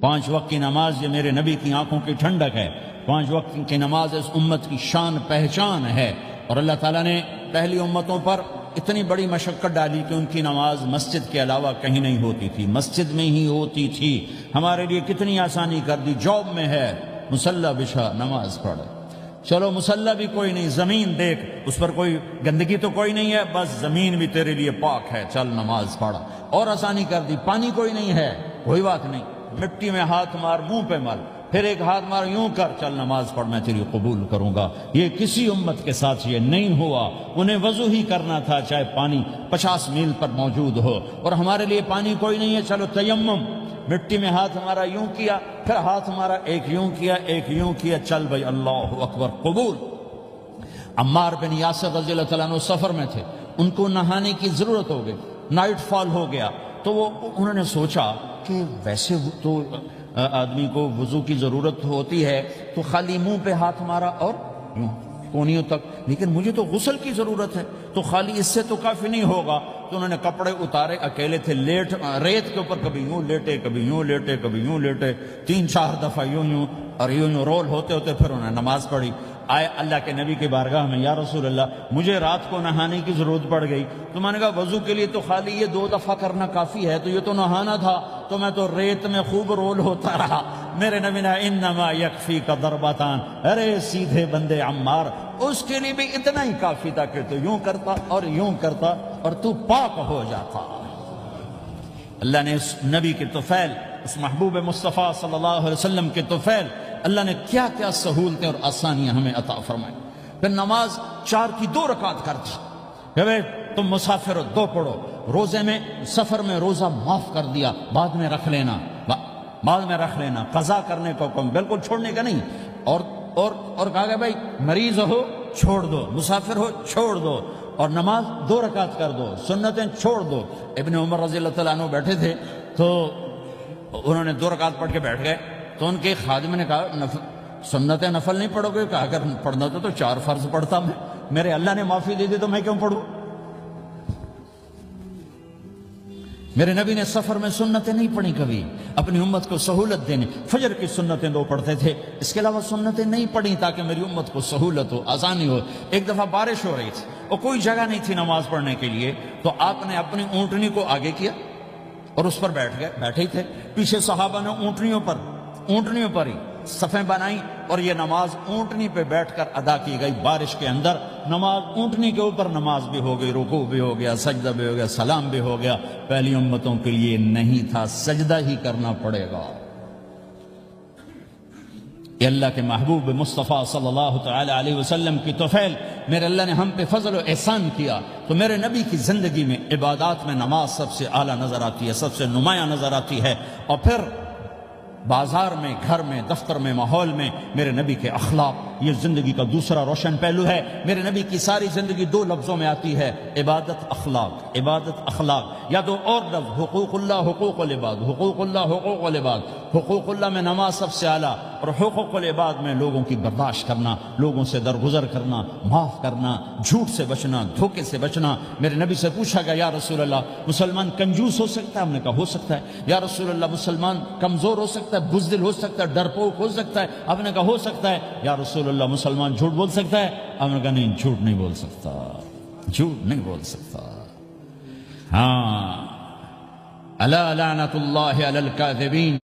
5 وقت کی نماز یہ میرے نبی کی آنکھوں کی ٹھنڈک ہے، 5 وقت کی نماز اس امت کی شان پہچان ہے۔ اور اللہ تعالیٰ نے پہلی امتوں پر اتنی بڑی مشقت ڈالی کہ ان کی نماز مسجد کے علاوہ کہیں نہیں ہوتی تھی، مسجد میں ہی ہوتی تھی۔ ہمارے لیے کتنی آسانی کر دی، جاب میں ہے مصلی بچھا نماز پڑھ، چلو مصلی بھی کوئی نہیں، زمین دیکھ اس پر کوئی گندگی تو کوئی نہیں ہے، بس زمین بھی تیرے لیے پاک ہے، چل نماز پڑھ۔ اور آسانی کر دی، پانی کوئی نہیں ہے، کوئی بات نہیں، مٹی میں ہاتھ مار، منہ پہ مل، پھر ایک ہاتھ مار، یوں کر، چل نماز پڑھ، میں تیری قبول کروں گا۔ یہ کسی امت کے ساتھ یہ نہیں ہوا، انہیں وضو ہی کرنا تھا چاہے پانی 50 میل پر موجود ہو۔ اور ہمارے لیے پانی کوئی نہیں ہے، چلو تیمم، مٹی میں ہاتھ ہمارا یوں کیا، پھر ہاتھ ہمارا ایک یوں کیا، ایک یوں کیا، چل بھائی اللہ اکبر قبول۔ عمار بن یاسر رضی اللہ تعالیٰ عنہ سفر میں تھے، ان کو نہانے کی ضرورت ہو گئی، نائٹ فال ہو گیا، تو انہوں نے سوچا کہ ویسے تو آدمی کو وضو کی ضرورت ہوتی ہے تو خالی منہ پہ ہاتھ مارا اور یوں کونیوں تک، لیکن مجھے تو غسل کی ضرورت ہے، تو خالی اس سے تو کافی نہیں ہوگا۔ تو انہوں نے کپڑے اتارے، اکیلے تھے، ریت کے اوپر کبھی یوں لیٹے، کبھی یوں لیٹے، کبھی یوں لیٹے، 3-4 دفعہ یوں یوں اور یوں رول ہوتے ہوتے پھر انہوں نے نماز پڑھی۔ آئے اللہ کے نبی کی بارگاہ میں، یا رسول اللہ مجھے رات کو نہانے کی ضرورت پڑ گئی، تو میں نے کہا وضو کے لیے تو خالی یہ 2 دفعہ کرنا کافی ہے، تو یہ تو نہانا تھا، تو میں تو ریت میں خوب رول ہوتا رہا۔ میرے نبی نے انما یکفیک ضربتان، ارے سیدھے بندے عمار، اس کے لیے بھی اتنا ہی کافی تھا کہ تو یوں کرتا اور یوں کرتا اور تو پاک ہو جاتا۔ اللہ نے اس نبی کے طفیل، اس محبوب مصطفیٰ صلی اللہ علیہ وسلم کے طفیل، اللہ نے کیا کیا سہولتیں اور آسانیاں ہمیں عطا فرمائیں۔ پھر نماز 4 کی 2 رکعت کر دی کہ بھئی تم مسافر ہو 2 پڑھو، روزے میں سفر میں روزہ معاف کر دیا، بعد میں رکھ لینا، بعد میں رکھ لینا، قضا کرنے کو حکم، بالکل چھوڑنے کا نہیں۔ اور کہا کہ بھائی مریض ہو چھوڑ دو، مسافر ہو چھوڑ دو، اور نماز 2 رکعت کر دو، سنتیں چھوڑ دو۔ ابن عمر رضی اللہ تعالیٰ عنہ بیٹھے تھے تو انہوں نے 2 رکعت پڑھ کے بیٹھ گئے، تو ان کے خادم نے کہا سنتیں نفل نہیں پڑھو گے؟ کہا اگر پڑھنا تو 4 فرض پڑھتا میں، میرے اللہ نے معافی دے دی تو میں کیوں پڑھوں؟ میرے نبی نے سفر میں سنتیں نہیں پڑھی کبھی، اپنی امت کو سہولت دینے، فجر کی سنتیں 2 پڑھتے تھے، اس کے علاوہ سنتیں نہیں پڑھی تاکہ میری امت کو سہولت ہو، آسانی ہو۔ ایک دفعہ بارش ہو رہی تھی اور کوئی جگہ نہیں تھی نماز پڑھنے کے لیے، تو آپ نے اپنی اونٹنی کو آگے کیا اور اس پر بیٹھ گئے، بیٹھے ہی تھے، پیچھے صحابہ نے اونٹنیوں پر ہی صفیں بنائیں، اور یہ نماز اونٹنی پہ بیٹھ کر ادا کی گئی بارش کے اندر۔ نماز اونٹنی کے اوپر نماز بھی ہو گئی، رکوع بھی ہو گیا، سجدہ بھی ہو گیا، سلام بھی ہو گیا۔ پہلی امتوں کے لیے نہیں تھا، سجدہ ہی کرنا پڑے گا۔ یہ اللہ کے محبوب مصطفیٰ صلی اللہ تعالی علیہ وسلم کی طفیل، میرے اللہ نے ہم پہ فضل و احسان کیا، تو میرے نبی کی زندگی میں عبادات میں نماز سب سے اعلیٰ نظر آتی ہے، سب سے نمایاں نظر آتی ہے۔ اور پھر بازار میں، گھر میں، دفتر میں، ماحول میں میرے نبی کے اخلاق، یہ زندگی کا دوسرا روشن پہلو ہے۔ میرے نبی کی ساری زندگی 2 لفظوں میں آتی ہے، عبادت اخلاق، عبادت اخلاق، یا 2 اور لفظ، حقوق اللہ حقوق العباد، حقوق اللہ حقوق العباد۔ حقوق اللہ میں نماز سب سے اعلیٰ، اور حقوق العباد میں لوگوں کی برداشت کرنا، لوگوں سے درگزر کرنا، معاف کرنا، جھوٹ سے بچنا، دھوکے سے بچنا۔ میرے نبی سے پوچھا گیا یا رسول اللہ مسلمان کنجوس ہو سکتا ہے؟ ہم نے کہا ہو سکتا ہے۔ یا رسول اللہ مسلمان کمزور ہو سکتا ہے، بزدل ہو سکتا ہے، ڈرپوک ہو سکتا ہے؟ آپ نے کہا ہو سکتا ہے۔ یا رسول اللہ مسلمان جھوٹ بول سکتا ہے؟ آپ نے کہا نہیں، جھوٹ نہیں بول سکتا، جھوٹ نہیں بول سکتا۔ ہاں، الا لعنت اللہ علی الکاذبین۔